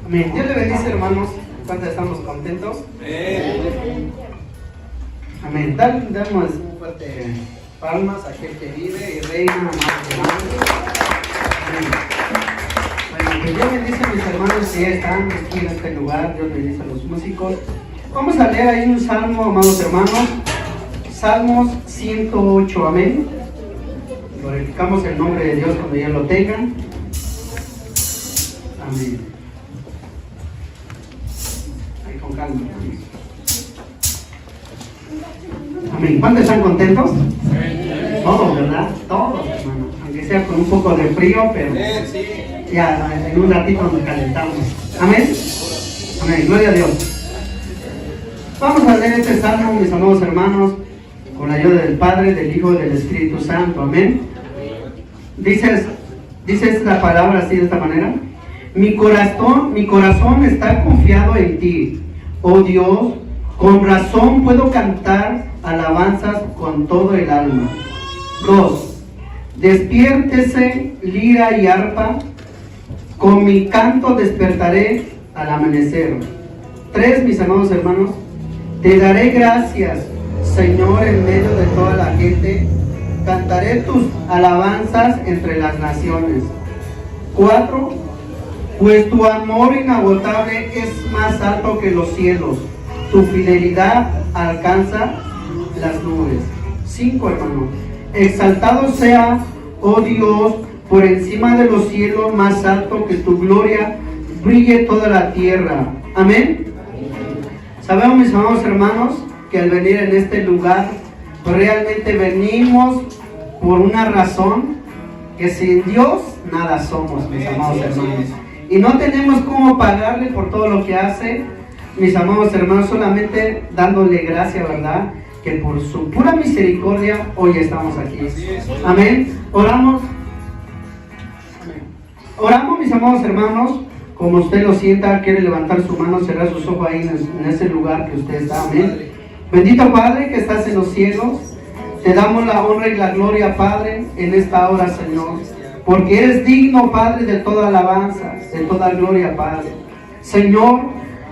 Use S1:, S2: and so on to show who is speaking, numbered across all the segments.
S1: Amén. Dios le bendice, hermanos. ¿Cuántos estamos contentos? Amén. Damos un fuerte palmas a aquel que vive y reina, amados hermanos. Amén. Bueno, pues Dios bendice a mis hermanos que ya están aquí en este lugar. Dios bendice a los músicos. Vamos a leer ahí un salmo, amados hermanos. Salmos 108. Amén. Glorificamos el nombre de Dios cuando ya lo tengan. Amén. Ahí con calma. Amén. ¿Cuántos están contentos? Todos, ¿verdad? Todos, hermanos. Aunque sea con un poco de frío, pero ya en un ratito nos calentamos. Amén. Amén. Gloria a Dios. Vamos a leer este salmo, mis amados hermanos, con la ayuda del Padre, del Hijo y del Espíritu Santo. Amén. Dice esta palabra así de esta manera: mi corazón está confiado en ti, oh Dios, con razón puedo cantar alabanzas con todo el alma. 2. Despiértese lira y arpa, con mi canto despertaré al amanecer. 3. Mis amados hermanos, te daré gracias, Señor, en medio de toda la gente, cantaré tus alabanzas entre las naciones. 4. Pues tu amor inagotable es más alto que los cielos, tu fidelidad alcanza las nubes. 5, hermano, exaltado sea, oh Dios, por encima de los cielos, más alto que tu gloria brille toda la tierra. Amén. Sabemos, mis amados hermanos, que al venir en este lugar, realmente venimos por una razón, que sin Dios nada somos, mis amados hermanos. Y no tenemos cómo pagarle por todo lo que hace, mis amados hermanos, solamente dándole gracias, ¿verdad? Que por su pura misericordia hoy estamos aquí. Amén. Oramos. Oramos, mis amados hermanos. Como usted lo sienta, quiere levantar su mano, cerrar sus ojos ahí en ese lugar que usted está. Amén. Bendito Padre que estás en los cielos, te damos la honra y la gloria, Padre, en esta hora, Señor, porque eres digno, Padre, de toda alabanza, de toda gloria, Padre. Señor,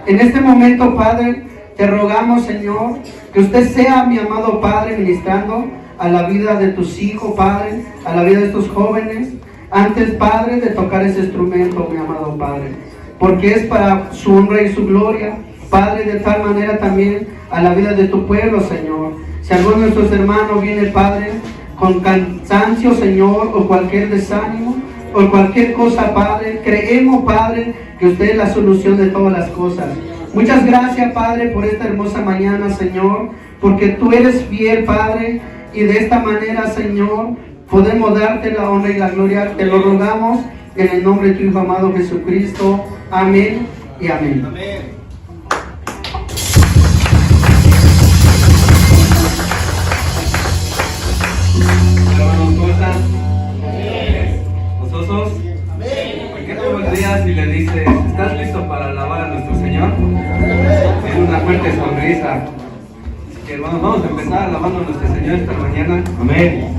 S1: en este momento, Padre, te rogamos, Señor, que usted sea, mi amado Padre, ministrando a la vida de tus hijos, Padre, a la vida de estos jóvenes, antes, Padre, de tocar ese instrumento, mi amado Padre, porque es para su honra y su gloria, Padre, de tal manera también a la vida de tu pueblo, Señor. Si alguno de nuestros hermanos viene, Padre, con cansancio, Señor, o cualquier desánimo, o cualquier cosa, Padre, creemos, Padre, que usted es la solución de todas las cosas. Muchas gracias, Padre, por esta hermosa mañana, Señor, porque tú eres fiel, Padre, y de esta manera, Señor, podemos darte la honra y la gloria. Te lo rogamos en el nombre de tu Hijo amado Jesucristo. Amén y amén. Amén.
S2: Hermanos, ¿cómo están? ¿Gozosos? ¿Por qué todos los días y le dice, ¿estás listo para alabar a nuestro Señor? Tiene una fuerte sonrisa. Así que, hermanos, vamos a empezar alabando a nuestro Señor esta mañana. Amén.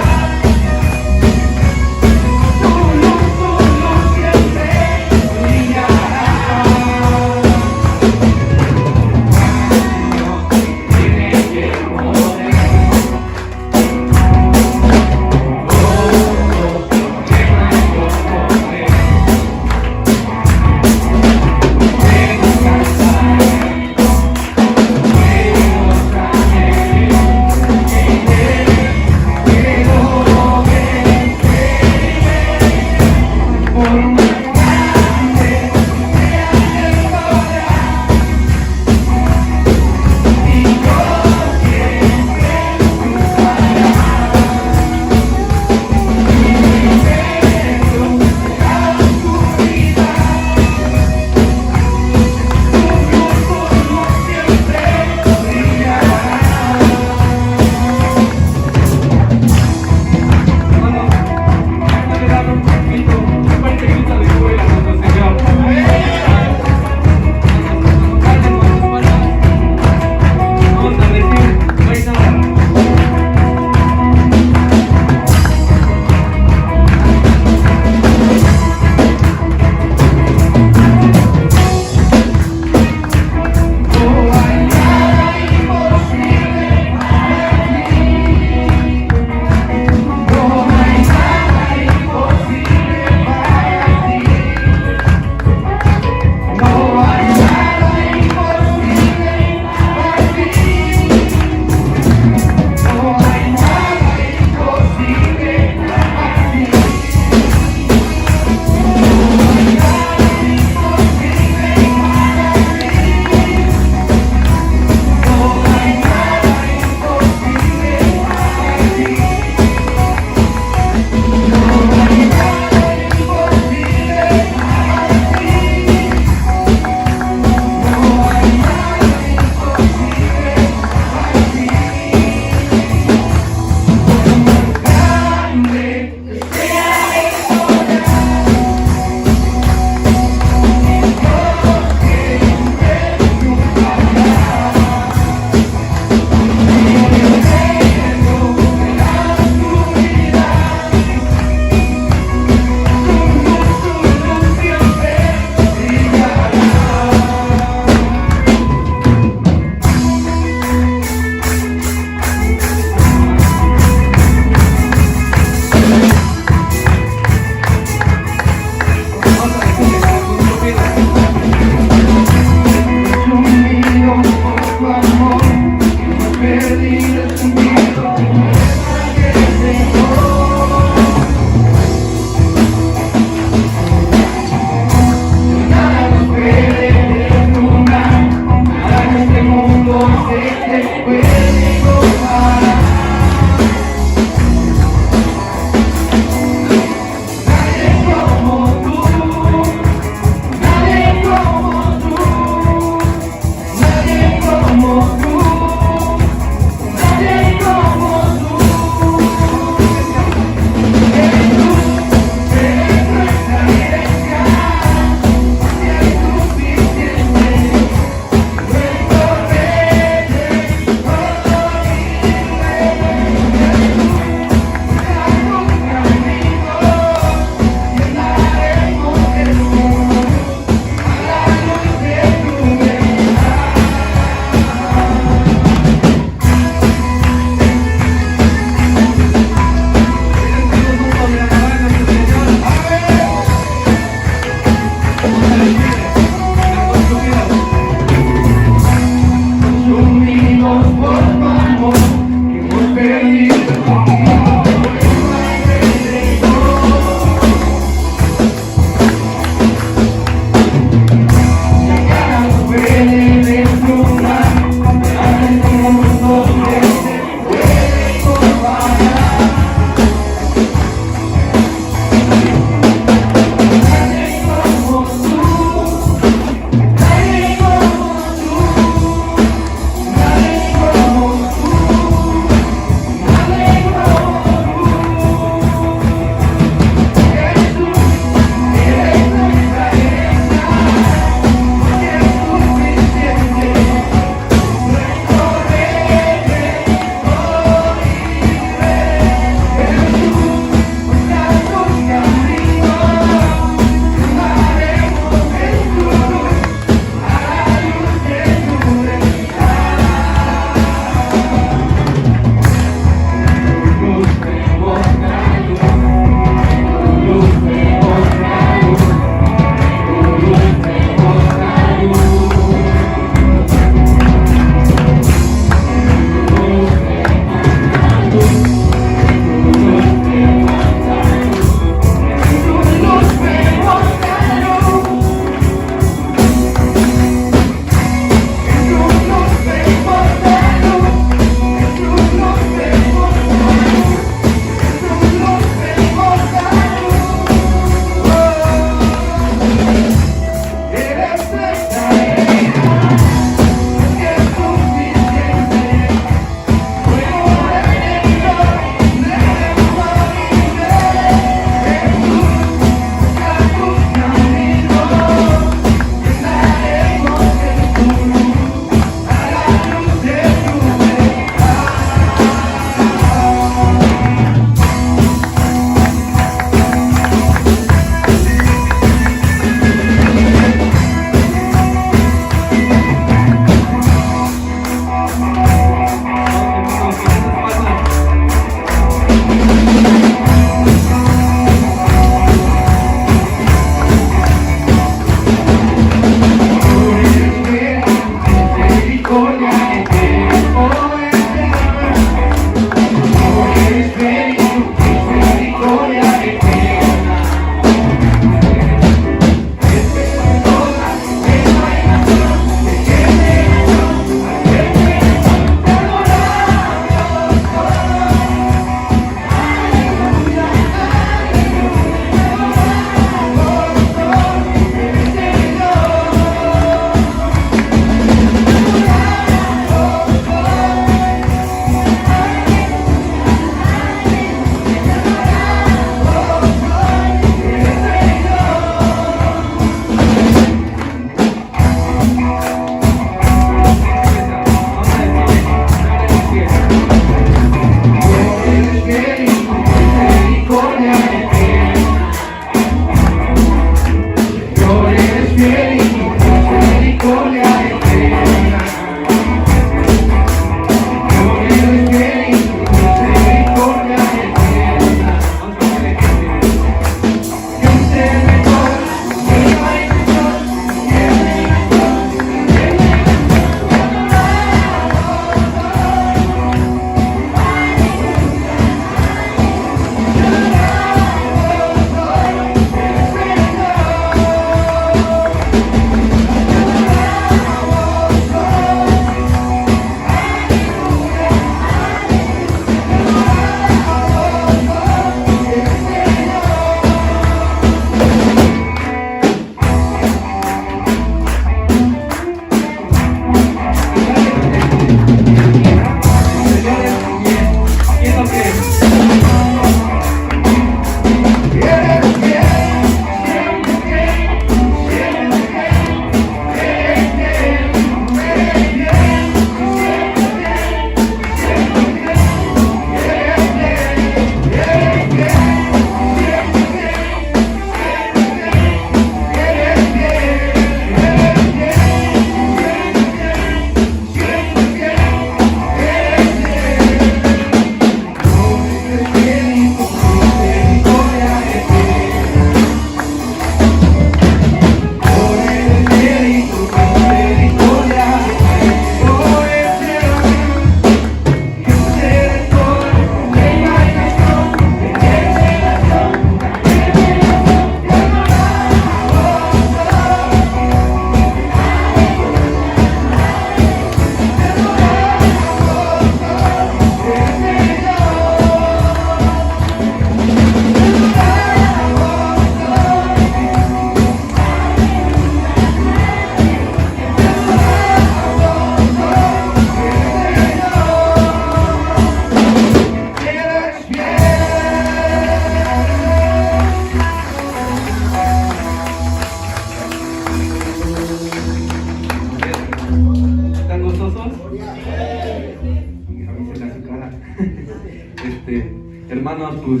S2: hermanos, pues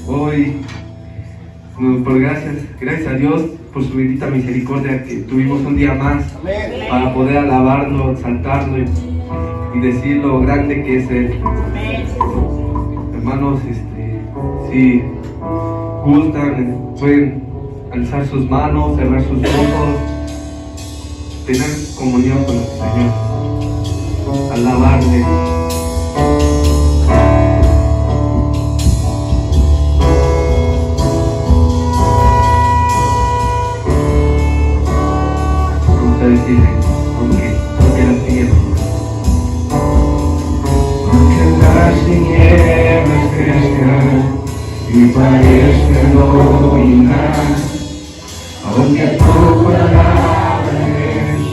S2: hoy, por gracias a Dios por su bendita misericordia, que tuvimos un día más para poder alabarlo, exaltarlo y decir lo grande que es Él. Hermanos, si gustan, pueden alzar sus manos, cerrar sus ojos, tener comunión con el Señor, alabarle. Vamos a decirle, aunque la tierra,
S3: aunque las tinieblas crezcan y parezcan dominar, aunque tu palabra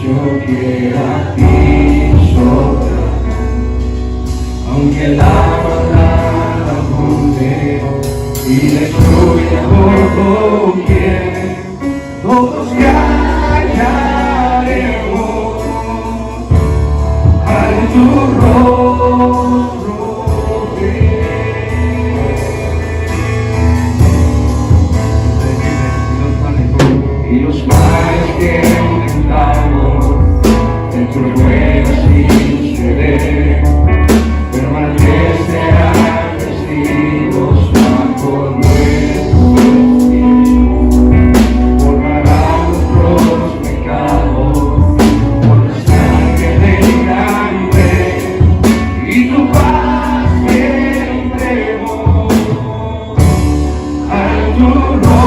S3: yo quiera pisotear, aunque la maldad abunde y destruya por doquier, todos callaremos al tu rostro. Y los males que enfrentamos dentro ruedas sin ceder, permanecerán vestidos bajo nuestro espíritu, borrarán nuestros pecados por la sangre del gran Rey, y tu paz tendremos al tu rostro.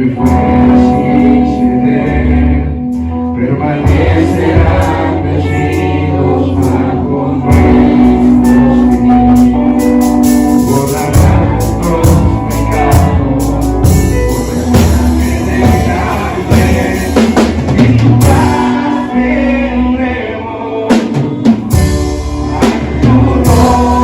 S3: y fuera sin ceder, permanecerán vestidos bajo nuestros pies, borrarán nuestros pecados por nuestra y tu paz vendremos a tu nombre.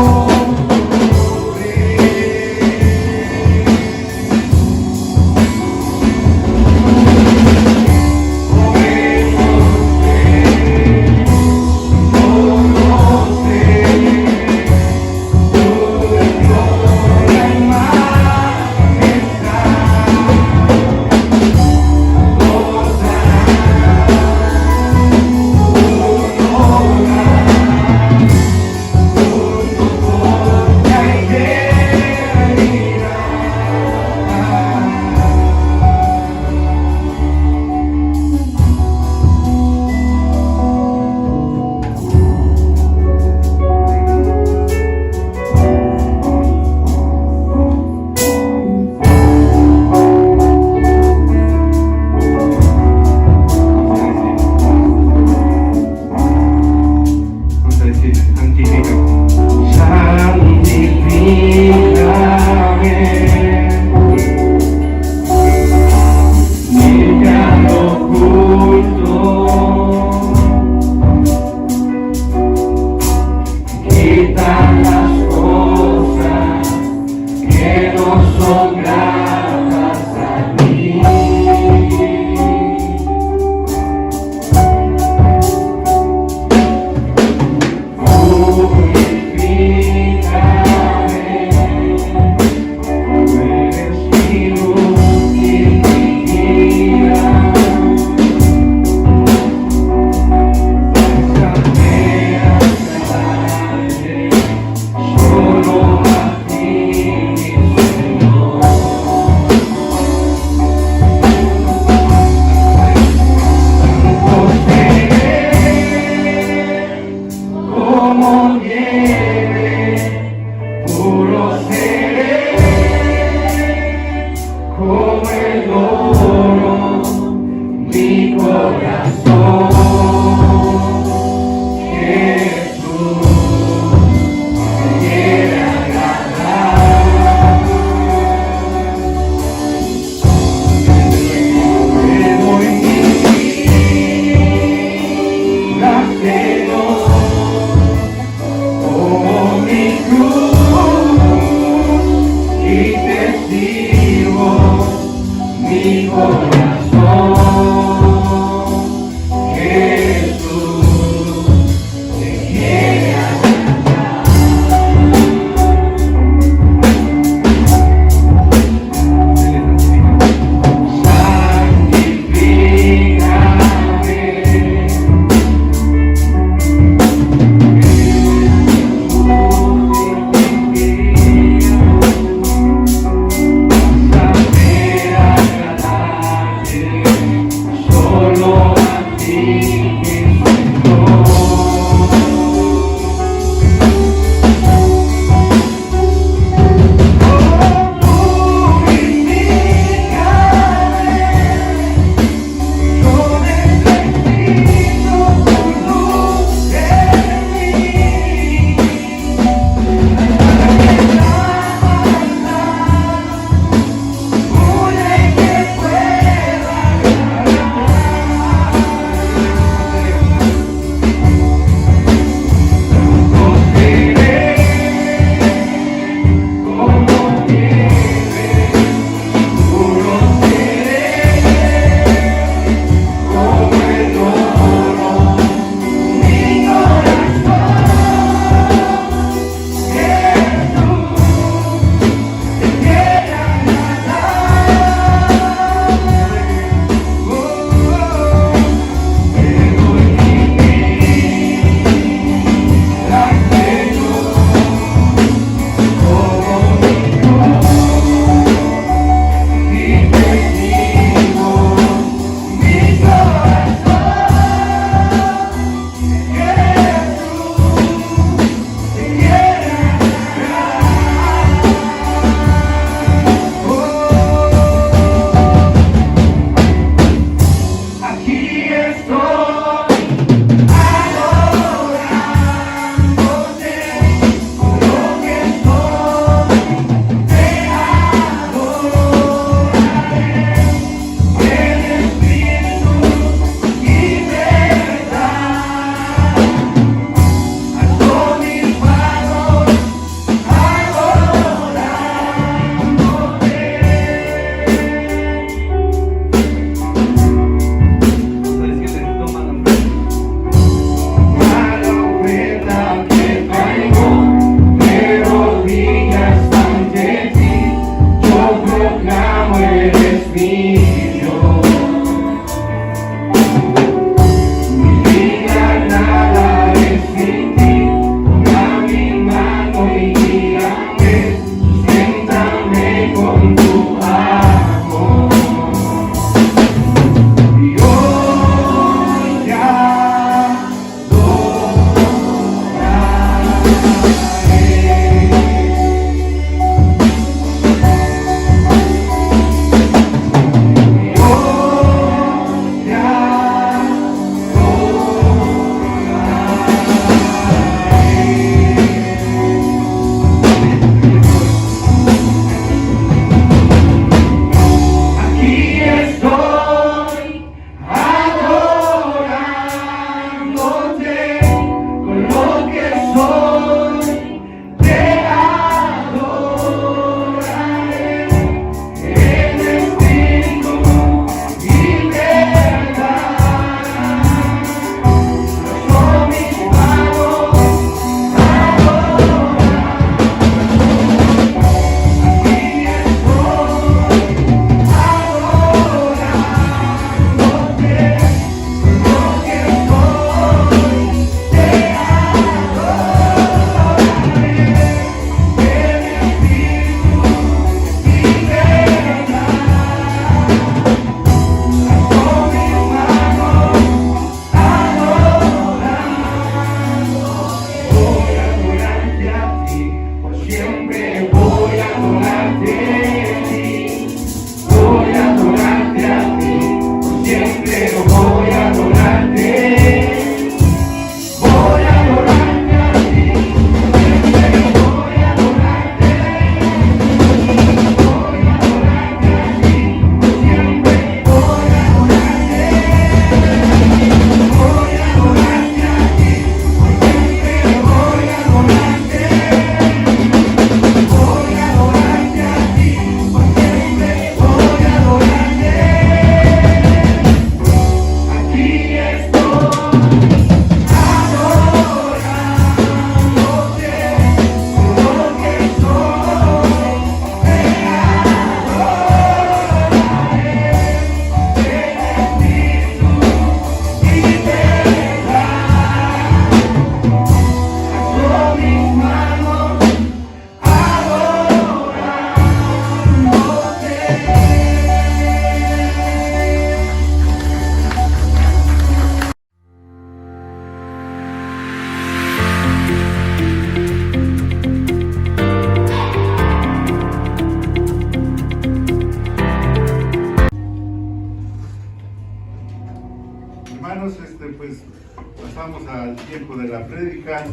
S4: al tiempo de la prédica.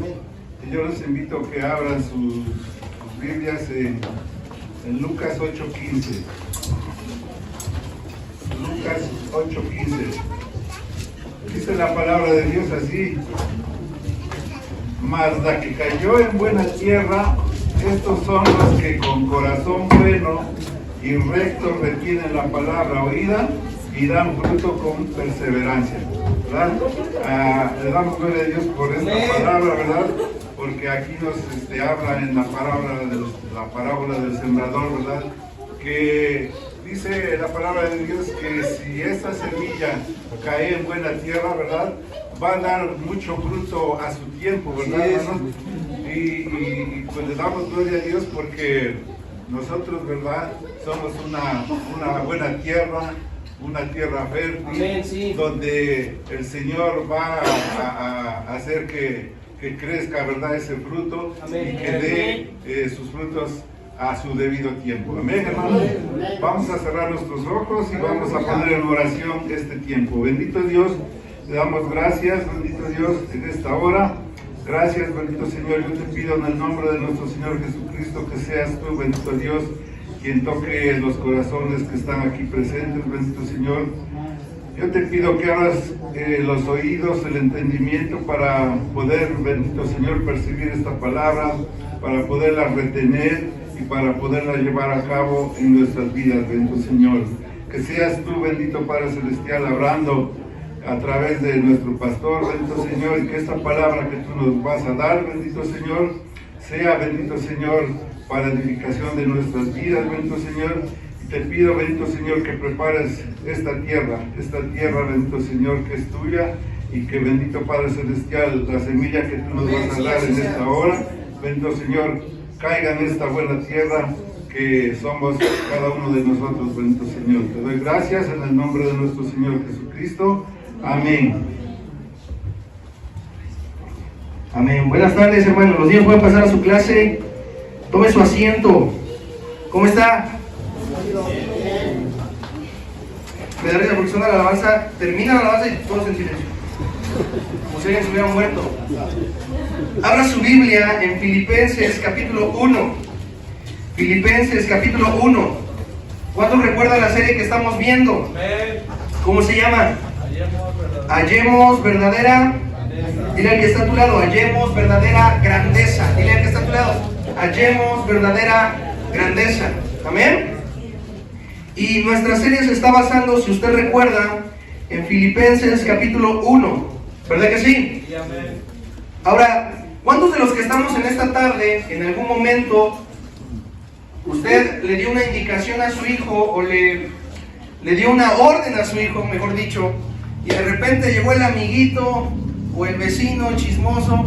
S4: Y yo les invito a que abran sus Biblias en Lucas 8:15. Lucas 8:15. Dice la palabra de Dios así: mas la que cayó en buena tierra, estos son los que con corazón bueno y recto retienen la palabra oída y dan fruto con perseverancia, ¿verdad? Le damos gloria a Dios por esta palabra, ¿verdad? Porque aquí nos habla en la parábola del sembrador, ¿verdad? Que dice la palabra de Dios que si esta semilla cae en buena tierra, ¿verdad?, va a dar mucho fruto a su tiempo, ¿verdad, hermanos? Y pues le damos gloria a Dios porque nosotros, ¿verdad?, somos una buena tierra, una tierra fértil, amén, sí, donde el Señor va a hacer que crezca, ¿verdad?, ese fruto, amén, y que dé sus frutos a su debido tiempo. Amén, hermanos. Vamos a cerrar nuestros ojos y vamos a poner en oración este tiempo. Bendito Dios, te damos gracias, bendito Dios, en esta hora. Gracias, bendito Señor. Yo te pido en el nombre de nuestro Señor Jesucristo que seas tú, bendito Dios, quien toque los corazones que están aquí presentes, bendito Señor. Yo te pido que abras los oídos, el entendimiento para poder, bendito Señor, percibir esta palabra, para poderla retener y para poderla llevar a cabo en nuestras vidas, bendito Señor. Que seas tú, bendito Padre Celestial, hablando a través de nuestro pastor, bendito Señor, y que esta palabra que tú nos vas a dar, bendito Señor, sea, bendito Señor, para edificación de nuestras vidas, bendito Señor. Y te pido, bendito Señor, que prepares esta tierra, bendito Señor, que es tuya, y que, bendito Padre Celestial, la semilla que tú nos vas a dar en esta hora, bendito Señor, caiga en esta buena tierra que somos cada uno de nosotros, bendito Señor. Te doy gracias en el nombre de nuestro Señor Jesucristo. Amén.
S1: Amén. Buenas tardes, hermanos. Los niños pueden pasar a su clase. Tome su asiento. ¿Cómo está? Me da risa porque suena la alabanza. Termina la alabanza y todos en silencio, como si alguien se hubiera muerto. Abra su Biblia en Filipenses capítulo 1. Filipenses capítulo 1. ¿Cuántos recuerdan la serie que estamos viendo? ¿Cómo se llama? Hallemos verdadera. Dile al que está a tu lado: hallemos verdadera grandeza. Dile al que está a tu lado: hallemos verdadera grandeza. Amén. Y nuestra serie se está basando, si usted recuerda, en Filipenses capítulo 1. ¿Verdad que sí? Sí, amén. Ahora, ¿cuántos de los que estamos en esta tarde, en algún momento, usted le dio una indicación a su hijo o le dio una orden a su hijo, mejor dicho, y de repente llegó el amiguito o el vecino chismoso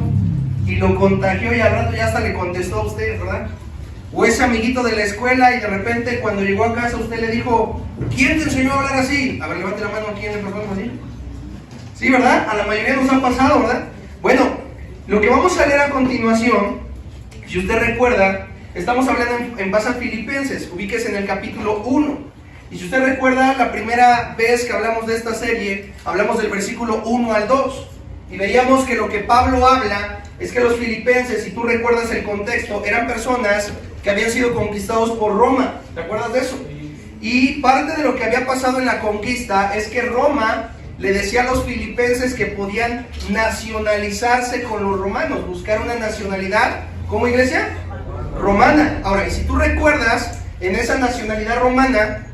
S1: y lo contagió y al rato ya hasta le contestó a usted, ¿verdad? O ese amiguito de la escuela y de repente cuando llegó a casa usted le dijo: ¿quién te enseñó a hablar así? A ver, levante la mano aquí en el programa, ¿sí? Sí, ¿verdad? A la mayoría nos ha pasado, ¿verdad? Bueno, lo que vamos a leer a continuación, si usted recuerda, estamos hablando en base a Filipenses, ubíquese en el capítulo 1. Y si usted recuerda, la primera vez que hablamos de esta serie, hablamos del versículo 1 al 2. Y veíamos que lo que Pablo habla es que los filipenses, si tú recuerdas el contexto, eran personas que habían sido conquistados por Roma. ¿Te acuerdas de eso? Y parte de lo que había pasado en la conquista es que Roma le decía a los filipenses que podían nacionalizarse con los romanos, buscar una nacionalidad, ¿cómo, iglesia? Romana. Ahora, y si tú recuerdas, en esa nacionalidad romana,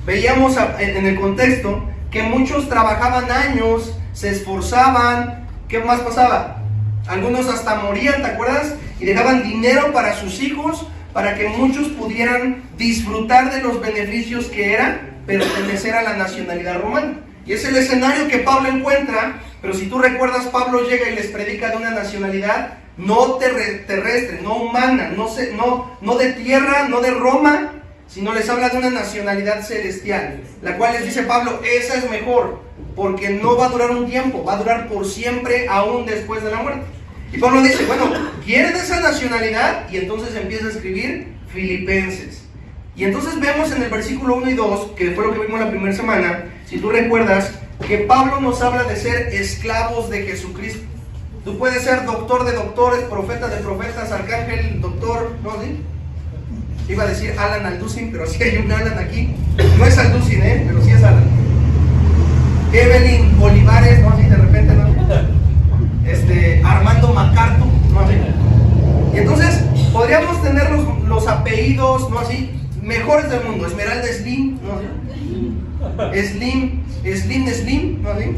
S1: veíamos en el contexto que muchos trabajaban años, se esforzaban. ¿Qué más pasaba? Algunos hasta morían, ¿te acuerdas? Y dejaban dinero para sus hijos, para que muchos pudieran disfrutar de los beneficios que era pertenecer a la nacionalidad romana. Y es el escenario que Pablo encuentra, pero si tú recuerdas, Pablo llega y les predica de una nacionalidad no terrestre, no humana, no de tierra, no de Roma, sino les habla de una nacionalidad celestial, la cual les dice Pablo: esa es mejor, porque no va a durar un tiempo, va a durar por siempre, aún después de la muerte. Y Pablo dice: bueno, ¿quieren esa nacionalidad? Y entonces empieza a escribir Filipenses. Y entonces vemos en el versículo 1 y 2, que fue lo que vimos la primera semana, si tú recuerdas, que Pablo nos habla de ser esclavos de Jesucristo.
S5: Tú puedes ser doctor de doctores, profeta de profetas, arcángel, doctor, ¿no? ¿Sí? Iba a decir Alan Alducin, pero sí hay un Alan aquí. No es Alducin, pero sí es Alan. Evelyn Olivares, ¿no? Así de repente, ¿no? Armando MacArthur, ¿no? Así. Y entonces podríamos tener los apellidos, ¿no? Así, mejores del mundo. Esmeralda Slim, ¿no? Así. Slim, ¿no? Así.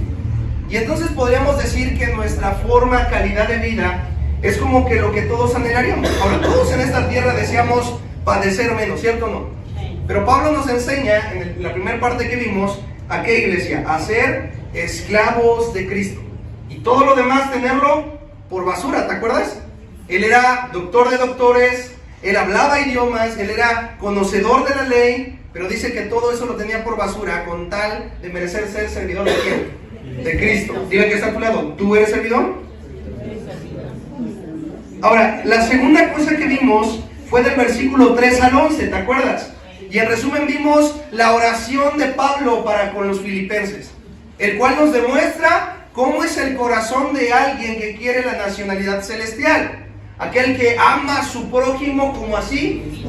S5: Y entonces podríamos decir que nuestra forma, calidad de vida es como que lo que todos anhelaríamos. Ahora, todos en esta tierra deseamos padecer menos, ¿cierto o no? Pero Pablo nos enseña, en la primera parte que vimos, ¿a qué, iglesia? A ser esclavos de Cristo. Y todo lo demás tenerlo por basura, ¿te acuerdas? Él era doctor de doctores, él hablaba idiomas, él era conocedor de la ley, pero dice que todo eso lo tenía por basura con tal de merecer ser servidor de quién? De Cristo. Diga que está a tu lado, ¿tú eres servidor? Ahora, la segunda cosa que vimos fue del versículo 3 al 11, ¿te acuerdas? Y en resumen vimos la oración de Pablo para con los filipenses, el cual nos demuestra cómo es el corazón de alguien que quiere la nacionalidad celestial, aquel que ama a su prójimo como así.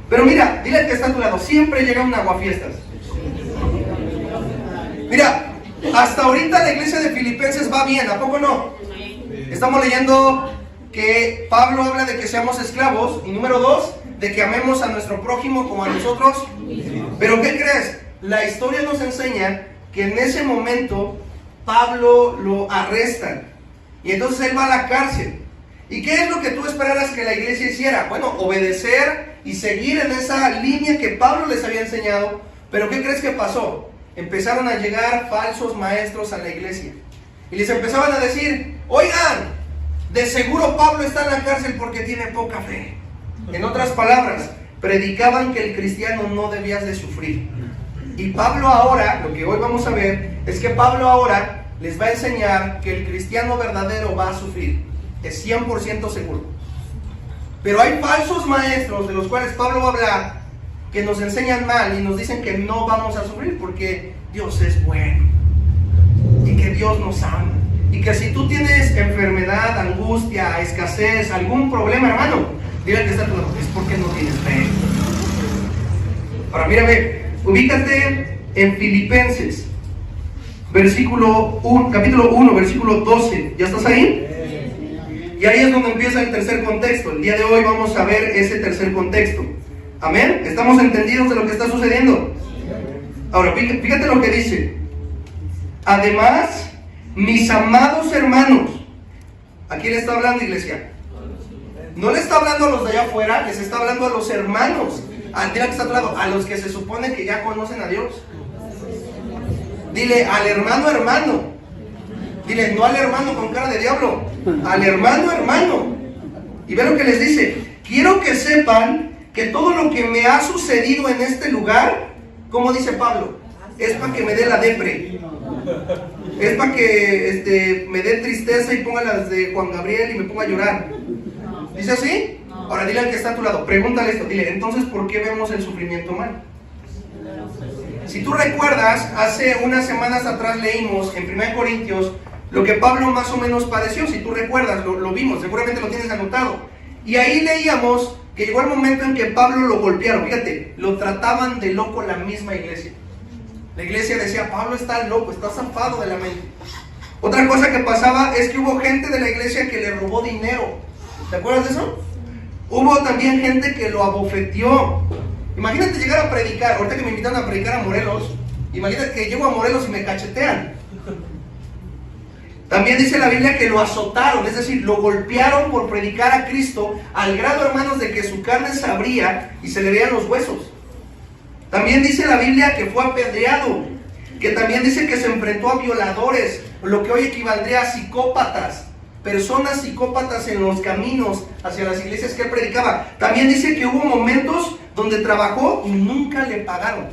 S5: Pero mira, dile al que está a tu lado, siempre llega un aguafiestas. Mira, hasta ahorita la iglesia de Filipenses va bien, ¿a poco no? Estamos leyendo que Pablo habla de que seamos esclavos, y número 2, de que amemos a nuestro prójimo como a nosotros. Pero ¿qué crees? La historia nos enseña que en ese momento Pablo lo arrestan y entonces él va a la cárcel. ¿Y qué es lo que tú esperaras que la iglesia hiciera? Bueno, obedecer y seguir en esa línea que Pablo les había enseñado. Pero ¿qué crees que pasó? Empezaron a llegar falsos maestros a la iglesia y les empezaban a decir: oigan, de seguro Pablo está en la cárcel porque tiene poca fe. En otras palabras, predicaban que el cristiano no debía de sufrir. Y Pablo ahora, lo que hoy vamos a ver, es que Pablo ahora les va a enseñar que el cristiano verdadero va a sufrir. Es 100% seguro. Pero hay falsos maestros de los cuales Pablo va a hablar, que nos enseñan mal y nos dicen que no vamos a sufrir porque Dios es bueno y que Dios nos ama. Y que si tú tienes enfermedad, angustia, escasez, algún problema, hermano, diga que está a tu lado, es porque no tienes fe. Ahora mírame, ubícate en Filipenses, capítulo 1, versículo 12. ¿Ya estás ahí? Y ahí es donde empieza el tercer contexto. El día de hoy vamos a ver ese tercer contexto. ¿Amén? ¿Estamos entendidos de lo que está sucediendo? Ahora, fíjate lo que dice. Además, mis amados hermanos. ¿A quién le está hablando, iglesia? No le está hablando a los de allá afuera, les está hablando a los hermanos. Dile que está a tu lado, a los que se supone que ya conocen a Dios. Dile al hermano. Dile, no al hermano con cara de diablo, al hermano. Y ve lo que les dice. Quiero que sepan que todo lo que me ha sucedido en este lugar, como dice Pablo, es para que me dé la depre. Es para que me dé tristeza y ponga las de Juan Gabriel y me ponga a llorar. ¿Dice así? Ahora dile al que está a tu lado, pregúntale esto, dile, entonces ¿por qué vemos el sufrimiento mal? Si tú recuerdas, hace unas semanas atrás leímos en 1 Corintios lo que Pablo más o menos padeció. Si tú recuerdas, lo vimos, seguramente lo tienes anotado. Y ahí leíamos que llegó el momento en que Pablo lo golpearon. Fíjate, lo trataban de loco la misma iglesia. La iglesia decía, Pablo está loco, está zafado de la mente. Otra cosa que pasaba es que hubo gente de la iglesia que le robó dinero. ¿Te acuerdas de eso? Hubo también gente que lo abofeteó. Imagínate llegar a predicar, ahorita que me invitaron a predicar a Morelos, imagínate que llego a Morelos y me cachetean. También dice la Biblia que lo azotaron, es decir, lo golpearon por predicar a Cristo, al grado, hermanos, de que su carne se abría y se le veían los huesos. También dice la Biblia que fue apedreado, que también dice que se enfrentó a violadores, lo que hoy equivaldría a psicópatas, personas psicópatas en los caminos hacia las iglesias que él predicaba. También dice que hubo momentos donde trabajó y nunca le pagaron.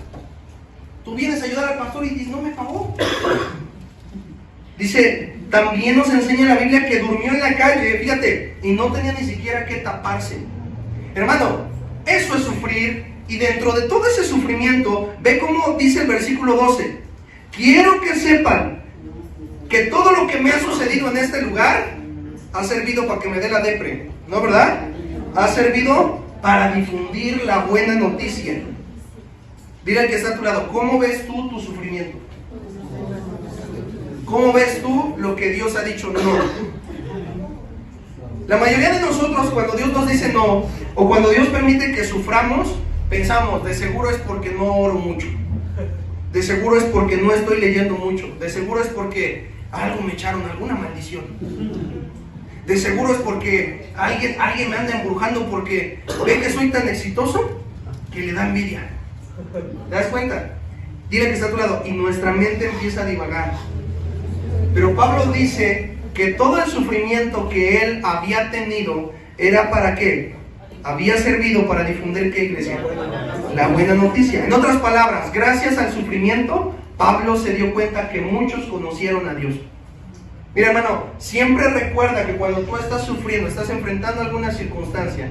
S5: Tú vienes a ayudar al pastor y dices, no me pagó. Dice, también nos enseña la Biblia que durmió en la calle, fíjate, y no tenía ni siquiera que taparse. Hermano, eso es sufrir, y dentro de todo ese sufrimiento, ve cómo dice el versículo 12. Quiero que sepan que todo lo que me ha sucedido en este lugar ha servido para que me dé la depre, ¿no, verdad? Ha servido para difundir la buena noticia. Dile al que está a tu lado, ¿cómo ves tú tu sufrimiento? ¿Cómo ves tú lo que Dios ha dicho no? La mayoría de nosotros, cuando Dios nos dice no, o cuando Dios permite que suframos, pensamos, de seguro es porque no oro mucho, de seguro es porque no estoy leyendo mucho, de seguro es porque algo me echaron, alguna maldición, de seguro es porque alguien me anda embrujando porque ve que soy tan exitoso que le da envidia. ¿Te das cuenta? Dile que está a tu lado, y nuestra mente empieza a divagar. Pero Pablo dice que todo el sufrimiento que él había tenido era para qué? Había servido para difundir ¿qué, iglesia? La buena noticia. En otras palabras, gracias al sufrimiento, Pablo se dio cuenta que muchos conocieron a Dios. Mira, hermano, siempre recuerda que cuando tú estás sufriendo, estás enfrentando alguna circunstancia,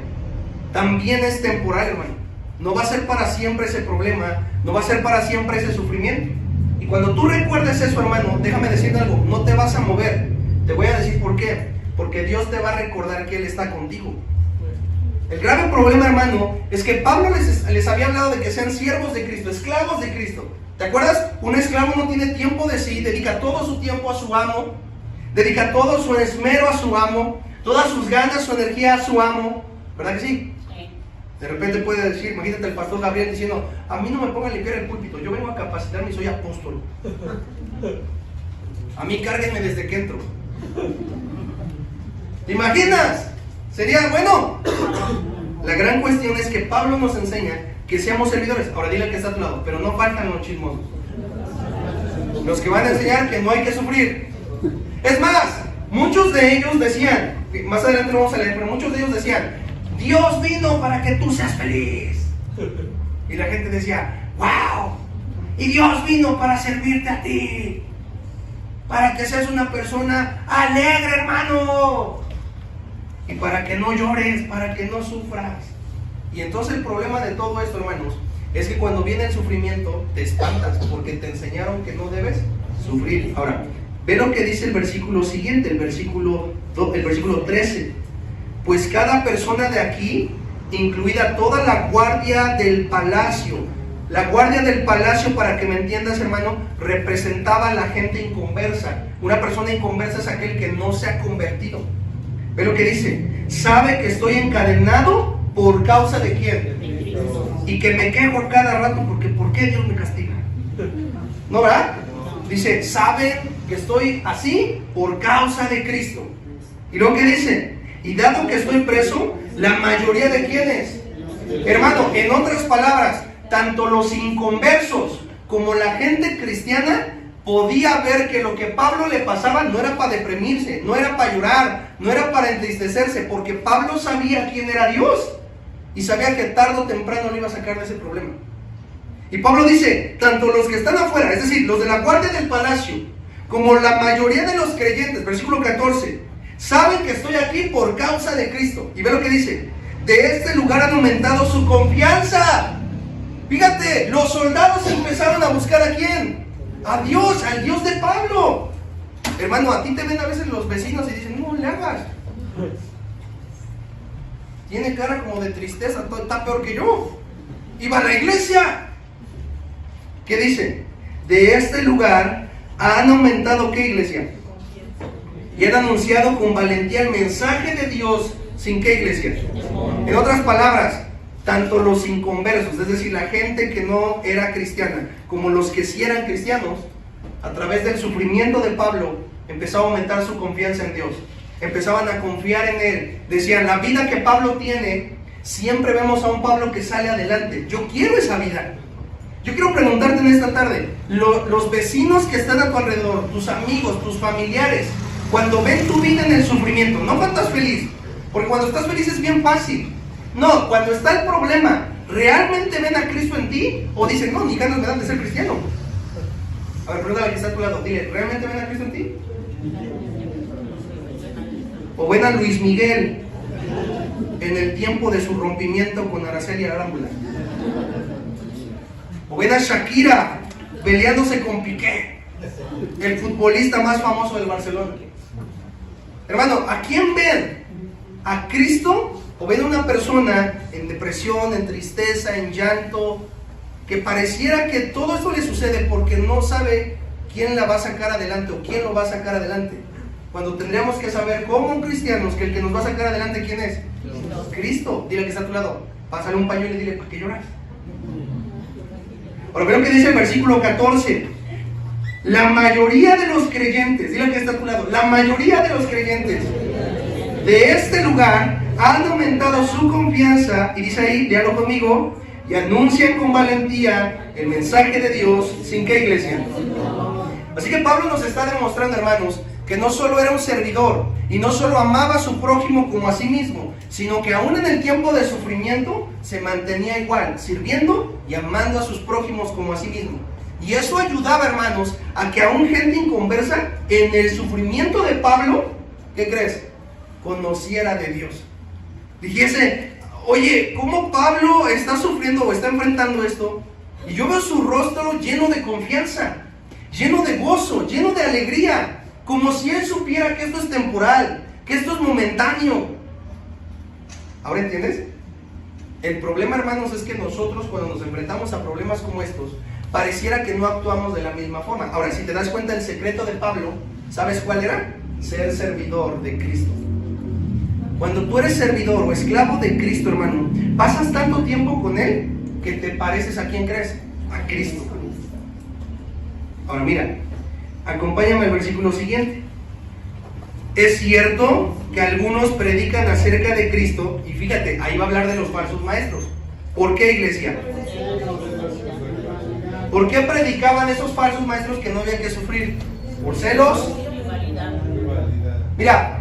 S5: también es temporal, hermano. No va a ser para siempre ese problema, no va a ser para siempre ese sufrimiento. Y cuando tú recuerdes eso, hermano, déjame decirte algo, no te vas a mover. Te voy a decir por qué. Porque Dios te va a recordar que Él está contigo. El grave problema, hermano, es que Pablo les había hablado de que sean siervos de Cristo, esclavos de Cristo. ¿Te acuerdas? Un esclavo no tiene tiempo de sí, dedica todo su tiempo a su amo, dedica todo su esmero a su amo, todas sus ganas, su energía a su amo. ¿Verdad que sí? De repente puede decir, imagínate el pastor Gabriel diciendo, a mí no me pongan a limpiar el púlpito, yo vengo a capacitarme y soy apóstol. A mí cárguenme desde que entro. ¿Te imaginas? ¿Sería bueno? La gran cuestión es que Pablo nos enseña que seamos servidores. Ahora dile al que está a tu lado, pero no faltan los chismosos. Los que van a enseñar que no hay que sufrir. Es más, muchos de ellos decían, más adelante lo vamos a leer, pero muchos de ellos decían, Dios vino para que tú seas feliz. Y la gente decía, wow, y Dios vino para servirte a ti, para que seas una persona alegre, hermano, y para que no llores, para que no sufras. Y entonces el problema de todo esto, hermanos, es que cuando viene el sufrimiento te espantas porque te enseñaron que no debes sufrir. Ahora, ve lo que dice el versículo siguiente, el versículo 13. Pues cada persona de aquí, incluida toda la guardia del palacio. La guardia del palacio, para que me entiendas, hermano, representaba a la gente inconversa. Una persona inconversa es aquel que no se ha convertido. Ve lo que dice, sabe que estoy encadenado por causa de quién, y que me quejo cada rato porque ¿por qué Dios me castiga? ¿No, verdad? Dice, sabe que estoy así por causa de Cristo. Y luego que dice, y dado que estoy preso, la mayoría de quienes, hermano, en otras palabras, tanto los inconversos como la gente cristiana podía ver que lo que Pablo le pasaba no era para deprimirse, no era para llorar, no era para entristecerse, porque Pablo sabía quién era Dios y sabía que tarde o temprano le iba a sacar de ese problema. Y Pablo dice, tanto los que están afuera, es decir, los de la guardia del palacio, como la mayoría de los creyentes, versículo 14, saben que estoy aquí por causa de Cristo. Y ve lo que dice, de este lugar han aumentado su confianza. Fíjate, los soldados empezaron a buscar ¿a quién? A Dios, al Dios de Pablo. Hermano, a ti te ven a veces los vecinos y dicen, no le hagas. Tiene cara como de tristeza, está peor que yo. Iba a la iglesia. ¿Qué dice? De este lugar han aumentado ¿qué, iglesia? Y han anunciado con valentía el mensaje de Dios. ¿Sin qué, iglesia? En otras palabras, tanto los inconversos, es decir, la gente que no era cristiana, como los que sí eran cristianos, a través del sufrimiento de Pablo, empezaba a aumentar su confianza en Dios. Empezaban a confiar en Él. Decían, la vida que Pablo tiene, siempre vemos a un Pablo que sale adelante. Yo quiero esa vida. Yo quiero preguntarte en esta tarde, los vecinos que están a tu alrededor, tus amigos, tus familiares, cuando ven tu vida en el sufrimiento, no cuando estás feliz, porque cuando estás feliz es bien fácil. No, cuando está el problema, ¿realmente ven a Cristo en ti? O dicen, no, ni ganas me dan de ser cristiano. A ver, pregúntale al que está a tu lado, dile, ¿realmente ven a Cristo en ti? O ven a Luis Miguel en el tiempo de su rompimiento con Araceli Arámbula. O ven a Shakira peleándose con Piqué. el futbolista más famoso del Barcelona. Hermano, ¿a quién ven? ¿A Cristo? ¿O ven a una persona en depresión, en tristeza, en llanto, que pareciera que todo esto le sucede porque no sabe quién la va a sacar adelante o quién lo va a sacar adelante? Cuando tendríamos que saber como cristianos que el que nos va a sacar adelante, ¿quién es? Cristo. Dile que está a tu lado, pásale un pañuelo y dile, ¿para qué lloras? Ahora vean lo que dice el versículo 14. La mayoría de los creyentes, dile que está a tu lado, la mayoría de los creyentes de este lugar han aumentado su confianza, y dice ahí, léalo conmigo, y anuncian con valentía el mensaje de Dios. ¿Sin qué, iglesia? Así que Pablo nos está demostrando, hermanos, que no solo era un servidor y no solo amaba a su prójimo como a sí mismo, sino que aún en el tiempo de sufrimiento se mantenía igual, sirviendo y amando a sus prójimos como a sí mismo. Y eso ayudaba, hermanos, a que aún gente inconversa en el sufrimiento de Pablo, ¿qué crees? Conociera de Dios. Dijese, oye, ¿cómo Pablo está sufriendo o está enfrentando esto? Y yo veo su rostro lleno de confianza, lleno de gozo, lleno de alegría, como si él supiera que esto es temporal, que esto es momentáneo. ¿Ahora entiendes? El problema, hermanos, es que nosotros cuando nos enfrentamos a problemas como estos, pareciera que no actuamos de la misma forma. Ahora, si te das cuenta, el secreto de Pablo, ¿sabes cuál era? Ser servidor de Cristo. Cuando tú eres servidor o esclavo de Cristo, hermano, pasas tanto tiempo con Él que te pareces ¿a quién crees? A Cristo. Ahora mira, acompáñame al versículo siguiente. Es cierto que algunos predican acerca de Cristo, y fíjate, ahí va a hablar de los falsos maestros. ¿Por qué, iglesia? ¿Por qué predicaban esos falsos maestros que no había que sufrir? ¿Por celos? Mira,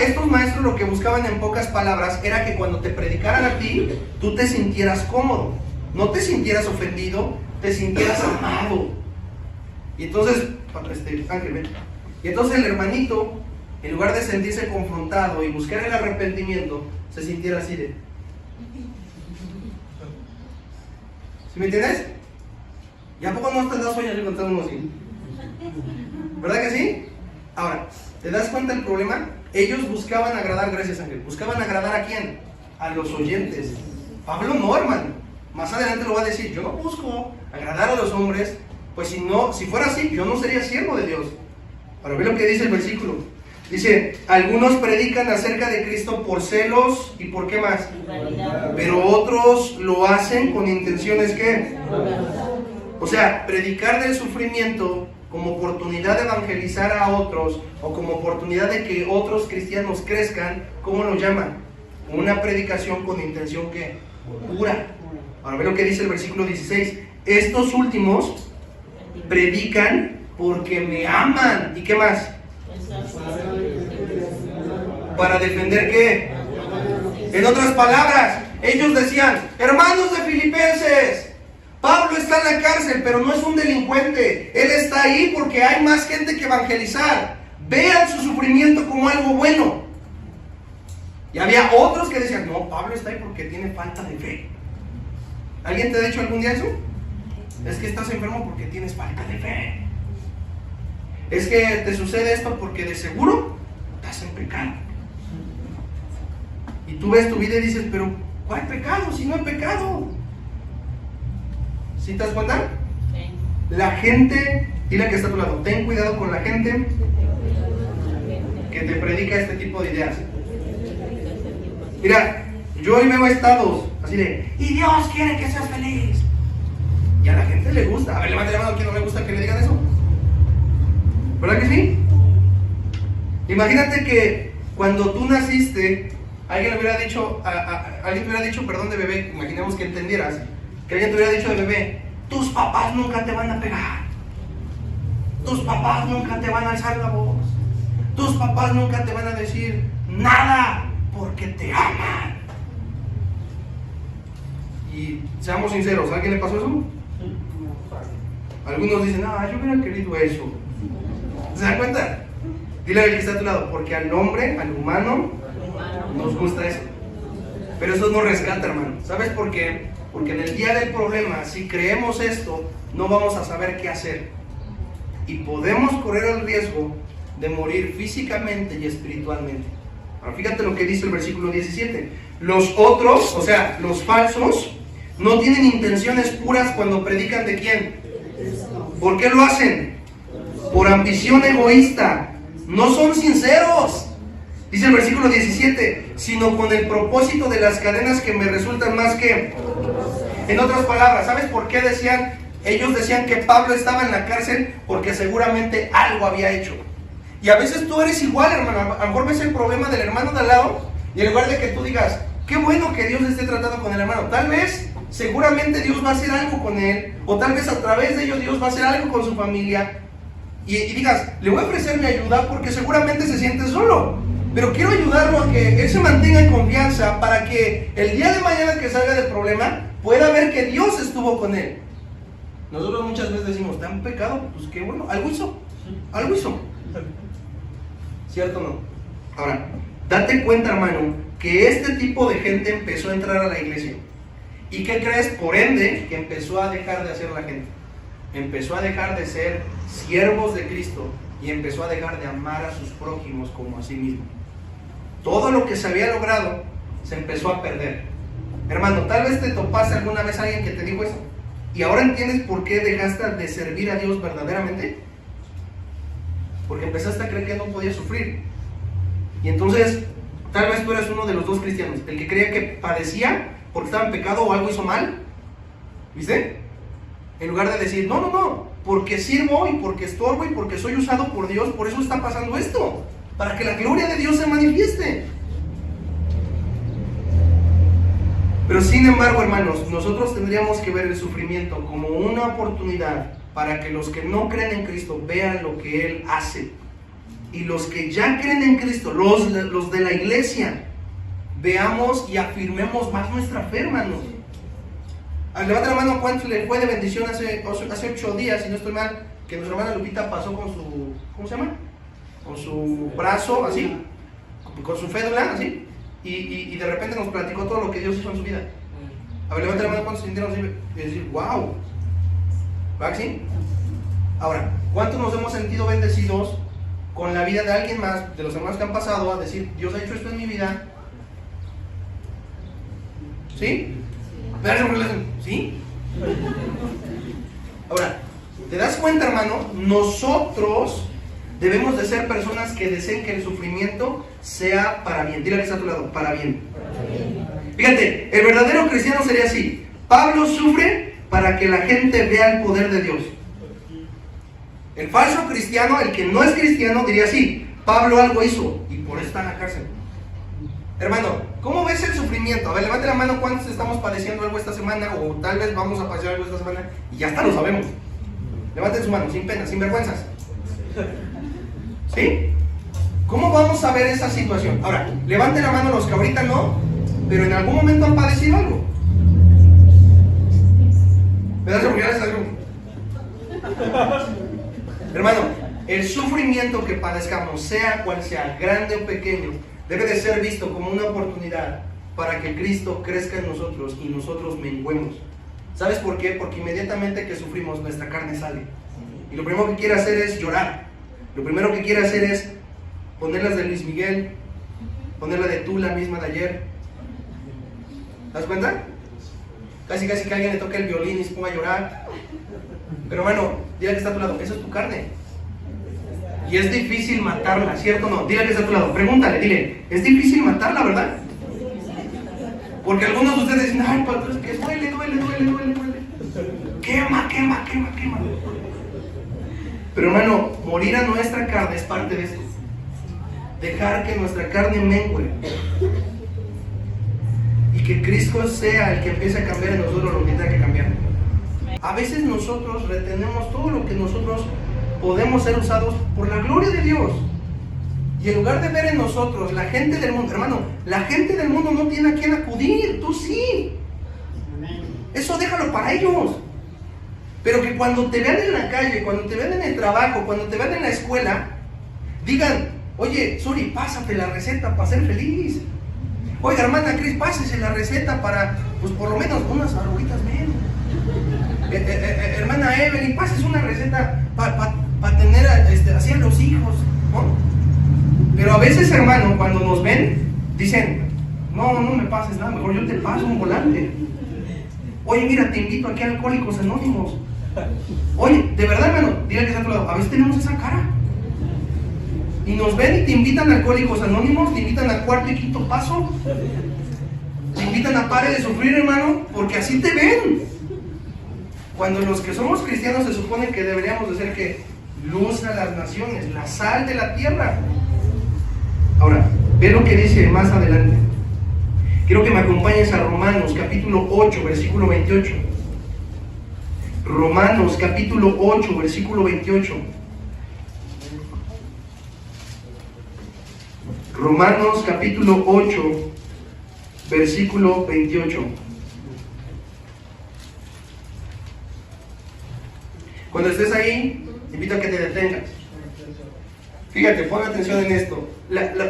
S5: estos maestros lo que buscaban en pocas palabras era que cuando te predicaran a ti, tú te sintieras cómodo, no te sintieras ofendido, te sintieras amado. Y entonces, Ángel, ven. Y entonces el hermanito, en lugar de sentirse confrontado y buscar el arrepentimiento, se sintiera así de... ¿Sí me entiendes? ¿Y a poco no te das sueños contando así? ¿Verdad que sí? Ahora, ¿te das cuenta del problema? Ellos buscaban agradar, gracias Ángel, buscaban agradar ¿a quién? A los oyentes. Pablo no, hermano. Más adelante lo va a decir, yo no busco agradar a los hombres, pues si fuera así, yo no sería siervo de Dios. Ahora ve lo que dice el versículo. Dice, algunos predican acerca de Cristo por celos y por qué más. Pero otros lo hacen con intenciones ¿qué? O sea, predicar del sufrimiento como oportunidad de evangelizar a otros o como oportunidad de que otros cristianos crezcan, ¿cómo lo llaman? Una predicación con intención ¿qué? Pura. Ahora ve lo que dice el versículo 16. Estos últimos predican porque me aman. ¿Y qué más? ¿Para defender qué? En otras palabras, ellos decían, hermanos de Filipenses, Pablo está en la cárcel, pero no es un delincuente. Él está ahí porque hay más gente que evangelizar. Vean su sufrimiento como algo bueno. Y había otros que decían, no, Pablo está ahí porque tiene falta de fe. ¿Alguien te ha dicho algún día eso? Es que estás enfermo porque tienes falta de fe. Es que te sucede esto porque de seguro estás en pecado. Y tú ves tu vida y dices, pero ¿cuál pecado? Si no hay pecado. ¿Sí te das cuenta? Sí. La gente, dile que está a tu lado, ten cuidado con la gente que te predica este tipo de ideas. Mira, yo hoy veo estados así de, y Dios quiere que seas feliz. Y a la gente le gusta. A ver, levante la mano, ¿quién no le gusta que le digan eso? ¿Verdad que sí? Imagínate que cuando tú naciste, alguien te hubiera dicho, perdón, de bebé, imaginemos que entendieras, que alguien te hubiera dicho de bebé, tus papás nunca te van a pegar, tus papás nunca te van a alzar la voz, tus papás nunca te van a decir nada, porque te aman. Y seamos sinceros, ¿a alguien le pasó eso? Algunos dicen, yo hubiera querido eso. ¿Se dan cuenta? Dile al que está a tu lado, porque al hombre, al humano, nos gusta eso. Pero eso no rescata, hermano. ¿Sabes por qué? Porque en el día del problema, si creemos esto, no vamos a saber qué hacer. y podemos correr el riesgo de morir físicamente y espiritualmente. Ahora fíjate lo que dice el versículo 17. Los otros, o sea, los falsos, no tienen intenciones puras cuando predican ¿de quién? ¿Por qué lo hacen? Por ambición egoísta. No son sinceros. Dice el versículo 17, sino con el propósito de las cadenas que me resultan más que... En otras palabras, ¿sabes por qué decían? Ellos decían que Pablo estaba en la cárcel porque seguramente algo había hecho. Y a veces tú eres igual, hermano. A lo mejor ves el problema del hermano de al lado y en lugar de que tú digas, qué bueno que Dios esté tratando con el hermano, tal vez, seguramente Dios va a hacer algo con él, o tal vez a través de ello Dios va a hacer algo con su familia, y digas, le voy a ofrecer mi ayuda porque seguramente se siente solo, pero quiero ayudarlo a que él se mantenga en confianza para que el día de mañana que salga del problema pueda ver que Dios estuvo con él. Nosotros muchas veces decimos, ¿te han pecado? Pues qué bueno, algo hizo. ¿Cierto o no? Ahora, date cuenta, hermano, que este tipo de gente empezó a entrar a la iglesia. ¿Y qué crees? Por ende, que empezó a dejar de hacer la gente. Empezó a dejar de ser siervos de Cristo y empezó a dejar de amar a sus prójimos como a sí mismo. Todo lo que se había logrado se empezó a perder. Hermano, tal vez te topaste alguna vez a alguien que te dijo eso y ahora entiendes por qué dejaste de servir a Dios verdaderamente. Porque empezaste a creer que no podías sufrir. Y entonces, tal vez tú eres uno de los dos cristianos, el que creía que padecía porque estaba en pecado o algo hizo mal. ¿Viste? En lugar de decir, no, porque sirvo y porque estorbo y porque soy usado por Dios, por eso está pasando esto, para que la gloria de Dios se manifieste. Pero sin embargo, hermanos, nosotros tendríamos que ver el sufrimiento como una oportunidad para que los que no creen en Cristo vean lo que Él hace. Y los que ya creen en Cristo, los de la iglesia, veamos y afirmemos más nuestra fe, hermanos. Levanta la mano, ¿cuánto le fue de bendición hace 8 días, si no estoy mal, que nuestra hermana Lupita pasó con su, ¿cómo se llama? Con su brazo, así, con su fédula, así, y de repente nos platicó todo lo que Dios hizo en su vida. A ver, levanta la mano, ¿cuántos sintieron así? Y decir, wow. ¿Va que sí? Ahora, ¿cuántos nos hemos sentido bendecidos con la vida de alguien más, de los hermanos que han pasado, a decir, Dios ha hecho esto en mi vida? ¿Sí? ¿Sí? Ahora, ¿te das cuenta, hermano? Nosotros debemos de ser personas que deseen que el sufrimiento sea para bien. Dile que está a tu lado, para bien. Fíjate, el verdadero cristiano sería así. Pablo sufre para que la gente vea el poder de Dios. El falso cristiano, el que no es cristiano, diría así: Pablo algo hizo y por eso está en la cárcel. Hermano, ¿cómo ves el sufrimiento? A ver, levante la mano, ¿cuántos estamos padeciendo algo esta semana? O tal vez vamos a padecer algo esta semana y ya hasta lo sabemos. Levanten su mano, sin pena, sin vergüenzas. ¿Sí? ¿Cómo vamos a ver esa situación? Ahora, levanten la mano los que ahorita no, pero en algún momento han padecido algo. ¿Me das seguridad? Hermano, el sufrimiento que padezcamos, sea cual sea, grande o pequeño, debe de ser visto como una oportunidad para que Cristo crezca en nosotros y nosotros menguemos. ¿Sabes por qué? Porque inmediatamente que sufrimos, nuestra carne sale. Y lo primero que quiere hacer es llorar. Lo primero que quiere hacer es ponerlas de Luis Miguel, ponerla de tú, la misma de ayer. ¿Te das cuenta? Casi que alguien le toque el violín y se ponga a llorar. Pero hermano, dile que está a tu lado, eso es tu carne. Y es difícil matarla, ¿cierto o no? Dile que está a tu lado, pregúntale, dile, es difícil matarla, ¿verdad? Porque algunos de ustedes dicen, ay, pastor, es que duele. Quema. Pero hermano, morir a nuestra carne es parte de esto. Dejar que nuestra carne mengue. Y que Cristo sea el que empiece a cambiar en nosotros lo que tenga que cambiar. A veces nosotros retenemos todo lo que nosotros podemos ser usados por la gloria de Dios. Y en lugar de ver en nosotros la gente del mundo, hermano, la gente del mundo no tiene a quién acudir, tú sí. Eso déjalo para ellos. Pero que cuando te vean en la calle, cuando te vean en el trabajo, cuando te vean en la escuela, digan, oye, Suri, pásate la receta para ser feliz. Oiga, hermana Cris, pásese la receta para, pues por lo menos unas arruguitas menos. Hermana Evelyn, pásese una receta para para tener así a los hijos, ¿no? Pero a veces, hermano, cuando nos ven, dicen, no me pases nada, mejor yo te paso un volante. Oye, mira, te invito aquí a Alcohólicos Anónimos. Oye, de verdad, hermano, dile que está a tu lado, a veces tenemos esa cara. Y nos ven y te invitan a Alcohólicos Anónimos, te invitan al cuarto y quinto paso, te invitan a Pare de Sufrir, hermano, porque así te ven. Cuando los que somos cristianos se supone que deberíamos de ser que luz a las naciones, la sal de la tierra. Ahora, ve lo que dice más adelante. Quiero que me acompañes a Romanos capítulo 8, versículo 28. Romanos capítulo 8, versículo 28. Romanos capítulo 8, versículo 28. Cuando estés ahí, te invito a que te detengas. Fíjate, pon atención en esto.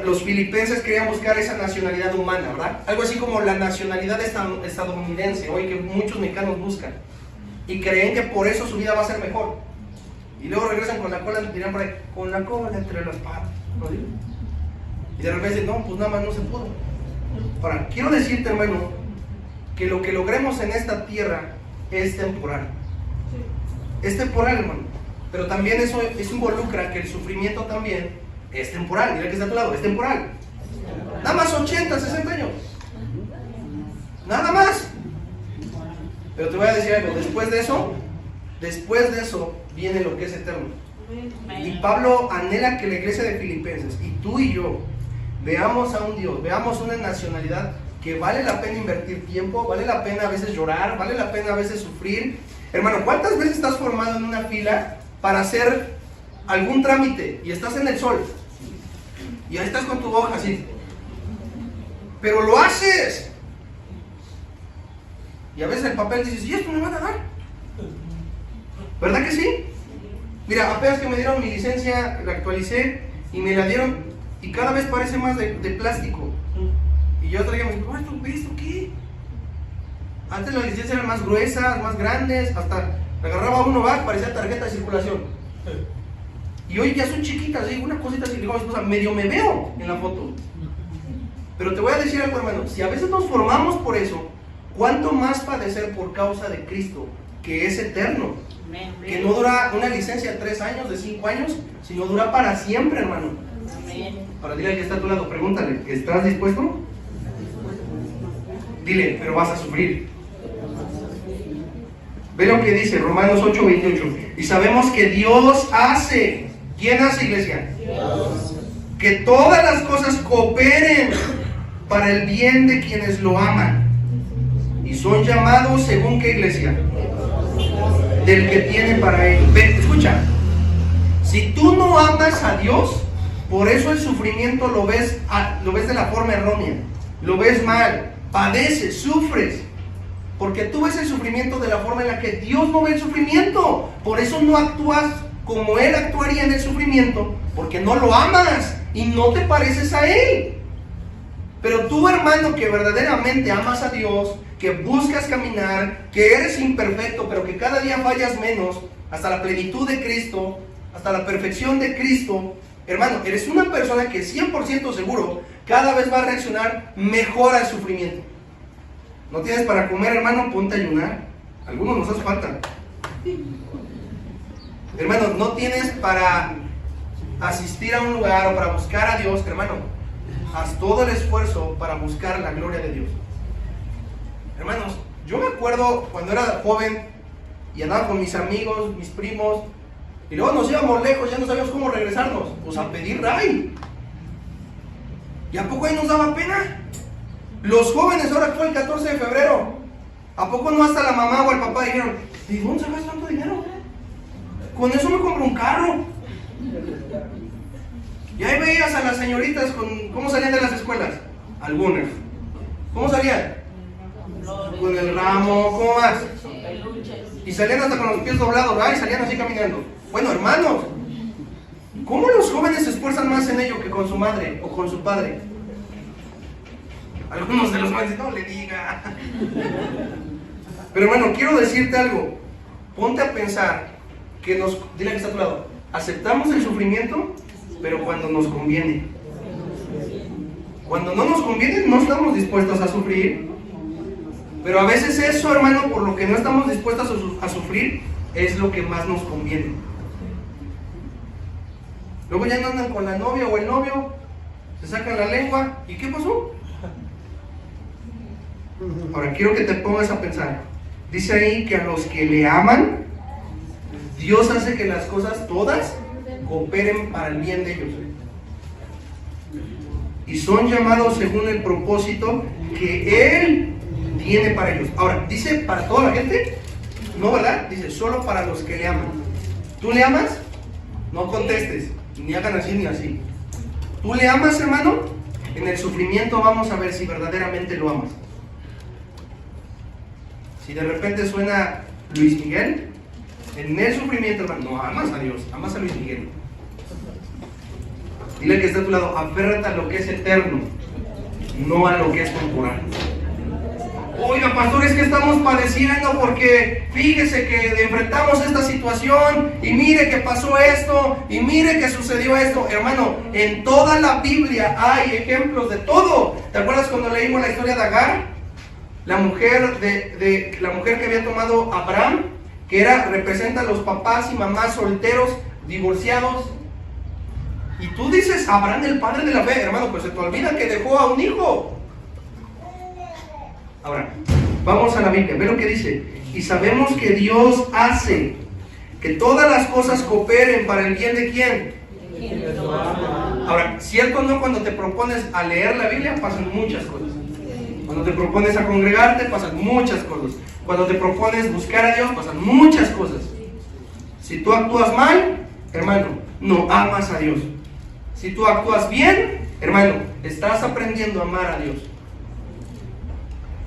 S5: Los filipenses querían buscar esa nacionalidad humana, ¿verdad? Algo así como la nacionalidad estadounidense, hoy que muchos mexicanos buscan. Y creen que por eso su vida va a ser mejor. Y luego regresan con la cola, dirán por ahí, con la cola entre las patas, ¿no? Y de repente dicen, no, pues nada más no se pudo. Ahora, quiero decirte, hermano, que lo que logremos en esta tierra es temporal. Es temporal, hermano. Pero también eso involucra que el sufrimiento también es temporal. Mira que está a tu lado, es temporal. Nada más 80, 60 años. Nada más. Pero te voy a decir algo, después de eso viene lo que es eterno. Y Pablo anhela que la iglesia de Filipenses y tú y yo veamos a un Dios, veamos una nacionalidad que vale la pena invertir tiempo, vale la pena a veces llorar, vale la pena a veces sufrir. Hermano, ¿cuántas veces estás formado en una fila para hacer algún trámite y estás en el sol? Y ahí estás con tu hoja así. Pero lo haces. Y a veces el papel dices, ¿y esto me van a dar? ¿Verdad que sí? Mira, apenas que me dieron mi licencia, la actualicé y me la dieron y cada vez parece más de plástico. Y yo traía, ¿esto qué? Antes las licencias eran más gruesas, más grandes, hasta agarraba uno, parecía tarjeta de circulación. Y hoy ya son chiquitas, ¿sí? Una cosita así, digo a mi esposa, medio me veo en la foto. Pero te voy a decir algo, hermano, si a veces nos formamos por eso, ¿cuánto más padecer por causa de Cristo, que es eterno? Que no dura una licencia de 3 años, de 5 años, sino dura para siempre, hermano. Ahora dile al que está a tu lado, pregúntale, ¿estás dispuesto? Dile, pero vas a sufrir. Ve lo que dice Romanos 8:28. Y sabemos que Dios hace. ¿Quién hace, iglesia? Dios. Que todas las cosas cooperen para el bien de quienes lo aman. Y son llamados según qué, iglesia? Del que tiene para él. Ve, escucha. Si tú no amas a Dios, por eso el sufrimiento lo ves de la forma errónea. Lo ves mal. Padeces, sufres. Porque tú ves el sufrimiento de la forma en la que Dios no ve el sufrimiento. Por eso no actúas como Él actuaría en el sufrimiento, porque no lo amas y no te pareces a Él. Pero tú, hermano, que verdaderamente amas a Dios, que buscas caminar, que eres imperfecto, pero que cada día fallas menos, hasta la plenitud de Cristo, hasta la perfección de Cristo, hermano, eres una persona que 100% seguro cada vez va a reaccionar mejor al sufrimiento. ¿No tienes para comer, hermano? Ponte a ayunar. Algunos nos hace falta. Hermano, no tienes para asistir a un lugar o para buscar a Dios, hermano. Haz todo el esfuerzo para buscar la gloria de Dios. Hermanos, yo me acuerdo cuando era joven y andaba con mis amigos, mis primos, y luego nos íbamos lejos, ya no sabíamos cómo regresarnos. Pues a pedir ray. ¿Y a poco ahí nos daba pena? Los jóvenes, ahora fue el 14 de febrero. ¿A poco no hasta la mamá o el papá dijeron, ¿de dónde sacas tanto dinero? Con eso me compro un carro. Y ahí veías a las señoritas ¿cómo salían de las escuelas? Algunas. ¿Cómo salían? Con el ramo, ¿cómo más? Y salían hasta con los pies doblados, ¿verdad? Y salían así caminando. Bueno, hermanos, ¿cómo los jóvenes se esfuerzan más en ello que con su madre o con su padre? Algunos de los jóvenes, no le diga. Pero hermano, quiero decirte algo. Ponte a pensar dile que está a tu lado, aceptamos el sufrimiento, pero cuando nos conviene. Cuando no nos conviene, no estamos dispuestos a sufrir. Pero a veces eso, hermano, por lo que no estamos dispuestos a sufrir, es lo que más nos conviene. Luego ya no andan con la novia o el novio, se sacan la lengua, ¿y qué pasó? Ahora quiero que te pongas a pensar. Dice ahí que a los que le aman, Dios hace que las cosas todas cooperen para el bien de ellos. Y son llamados según el propósito que Él tiene para ellos. Ahora, ¿dice para toda la gente? No, ¿verdad? Dice solo para los que le aman. ¿Tú le amas? No contestes, ni hagan así ni así. ¿Tú le amas, hermano? En el sufrimiento vamos a ver si verdaderamente lo amas. Si de repente suena Luis Miguel, en el sufrimiento, hermano, no amas a Dios, amas a Luis Miguel. Dile que está a tu lado, aférrate a lo que es eterno, no a lo que es temporal. Oiga, pastor, es que estamos padeciendo porque fíjese que enfrentamos esta situación y mire que pasó esto y mire que sucedió esto. Hermano, en toda la Biblia hay ejemplos de todo. ¿Te acuerdas cuando leímos la historia de Agar? La mujer la mujer que había tomado Abraham, que representa a los papás y mamás solteros, divorciados. Y tú dices, Abraham, el padre de la fe, hermano, pues se te olvida que dejó a un hijo. Ahora, vamos a la Biblia, ve lo que dice. Y sabemos que Dios hace que todas las cosas cooperen para el bien de ¿quién? Ahora, ¿cierto o no? Cuando te propones a leer la Biblia pasan muchas cosas. Cuando te propones a congregarte pasan muchas cosas. Cuando te propones buscar a Dios pasan muchas cosas. Si tú actúas mal, hermano, no amas a Dios. Si tú actúas bien, hermano, estás aprendiendo a amar a Dios.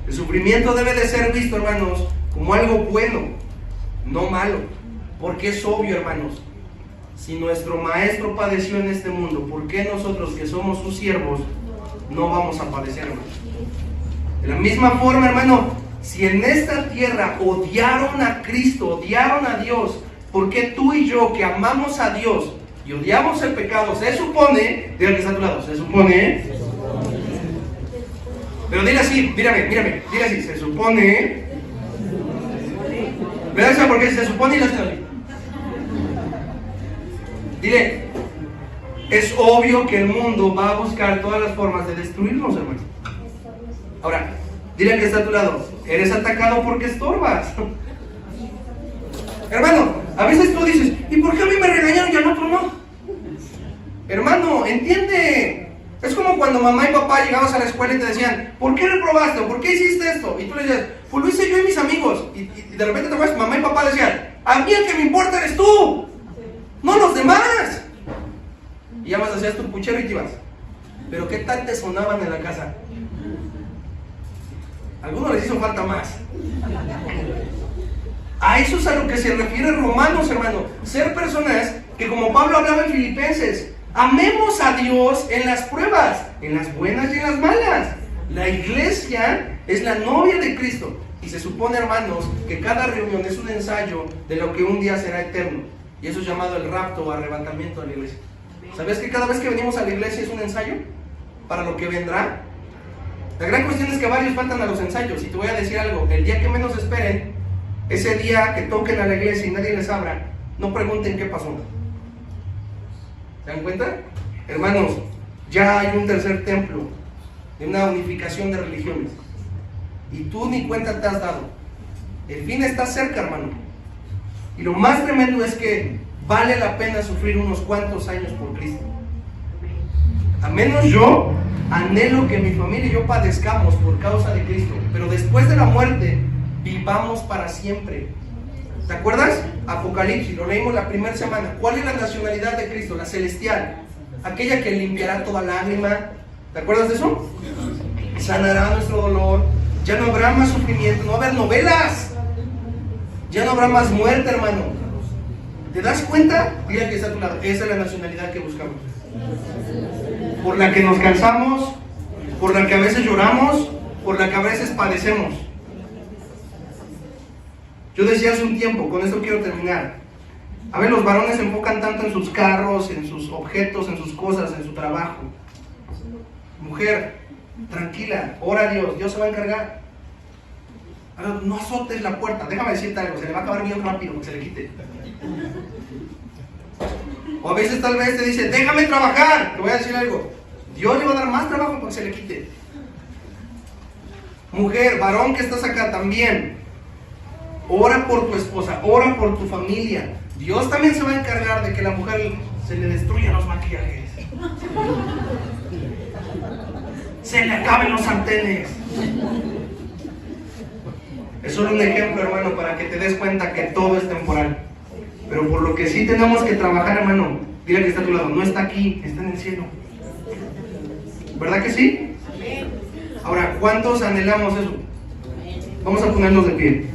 S5: El sufrimiento debe de ser visto, hermanos, como algo bueno, no malo. Porque es obvio, hermanos, si nuestro maestro padeció en este mundo, ¿por qué nosotros que somos sus siervos no vamos a padecer, hermanos? De la misma forma, hermano, si en esta tierra odiaron a Cristo, odiaron a Dios, ¿por qué tú y yo que amamos a Dios y odiamos el pecado, se supone, dile que está a tu lado, se supone, pero dile así, mírame, dile así, se supone, ¿verdad? Porque se supone y la estoy. Dile, es obvio que el mundo va a buscar todas las formas de destruirnos, hermano. Ahora, dile que está a tu lado, eres atacado porque estorbas. Hermano, a veces tú dices, ¿y por qué a mí me regañaron y al otro no? Hermano, entiende. Es como cuando mamá y papá llegabas a la escuela y te decían, ¿por qué reprobaste? ¿Por qué hiciste esto? Y tú le decías, pues lo hice yo y mis amigos. Y de repente te acuerdas, mamá y papá decían, a mí el que me importa eres tú, no los demás. Y ya vas, hacías tu puchero y te ibas. Pero ¿qué tal te sonaban en la casa? A algunos les hizo falta más. A eso es a lo que se refiere Romanos, hermano. Ser personas que, como Pablo hablaba en Filipenses, amemos a Dios en las pruebas, en las buenas y en las malas. La iglesia es la novia de Cristo. Y se supone, hermanos, que cada reunión es un ensayo de lo que un día será eterno. Y eso es llamado el rapto o arrebatamiento de la iglesia. ¿Sabes que cada vez que venimos a la iglesia es un ensayo para lo que vendrá? La gran cuestión es que varios faltan a los ensayos. Y te voy a decir algo, el día que menos esperen, ese día que toquen a la iglesia y nadie les abra, no pregunten qué pasó. ¿Se dan cuenta? Hermanos, ya hay un tercer templo de una unificación de religiones. Y tú ni cuenta te has dado. El fin está cerca, hermano. Y lo más tremendo es que vale la pena sufrir unos cuantos años por Cristo. A menos yo anhelo que mi familia y yo padezcamos por causa de Cristo, pero después de la muerte vivamos para siempre. ¿Te acuerdas? Apocalipsis, lo leímos la primera semana. ¿Cuál es la nacionalidad de Cristo? La celestial, aquella que limpiará toda lágrima. ¿Te acuerdas de eso? Sanará nuestro dolor. Ya no habrá más sufrimiento, no va a haber novelas. Ya no habrá más muerte, hermano. ¿Te das cuenta? Mira que está a tu lado. Esa es la nacionalidad que buscamos. Por la que nos cansamos, por la que a veces lloramos, por la que a veces padecemos. Yo decía hace un tiempo, con esto quiero terminar, A ver, los varones se enfocan tanto en sus carros, en sus objetos, en sus cosas, en su trabajo. Mujer, tranquila, ora a Dios, Dios se va a encargar. Ahora, no azotes la puerta, déjame decirte algo, se le va a acabar bien rápido que se le quite. O a veces tal vez te dice, déjame trabajar, te voy a decir algo, Dios le va a dar más trabajo para que se le quite. Mujer, varón que estás acá también, ora por tu esposa, ora por tu familia. Dios también se va a encargar de que la mujer se le destruyan los maquillajes, se le acaben los sartenes. Es solo un ejemplo, hermano, para que te des cuenta que todo es temporal. Pero por lo que sí tenemos que trabajar, hermano, dile que está a tu lado, no está aquí, está en el cielo. ¿Verdad que sí? Ahora, ¿cuántos anhelamos eso? Vamos a ponernos de pie.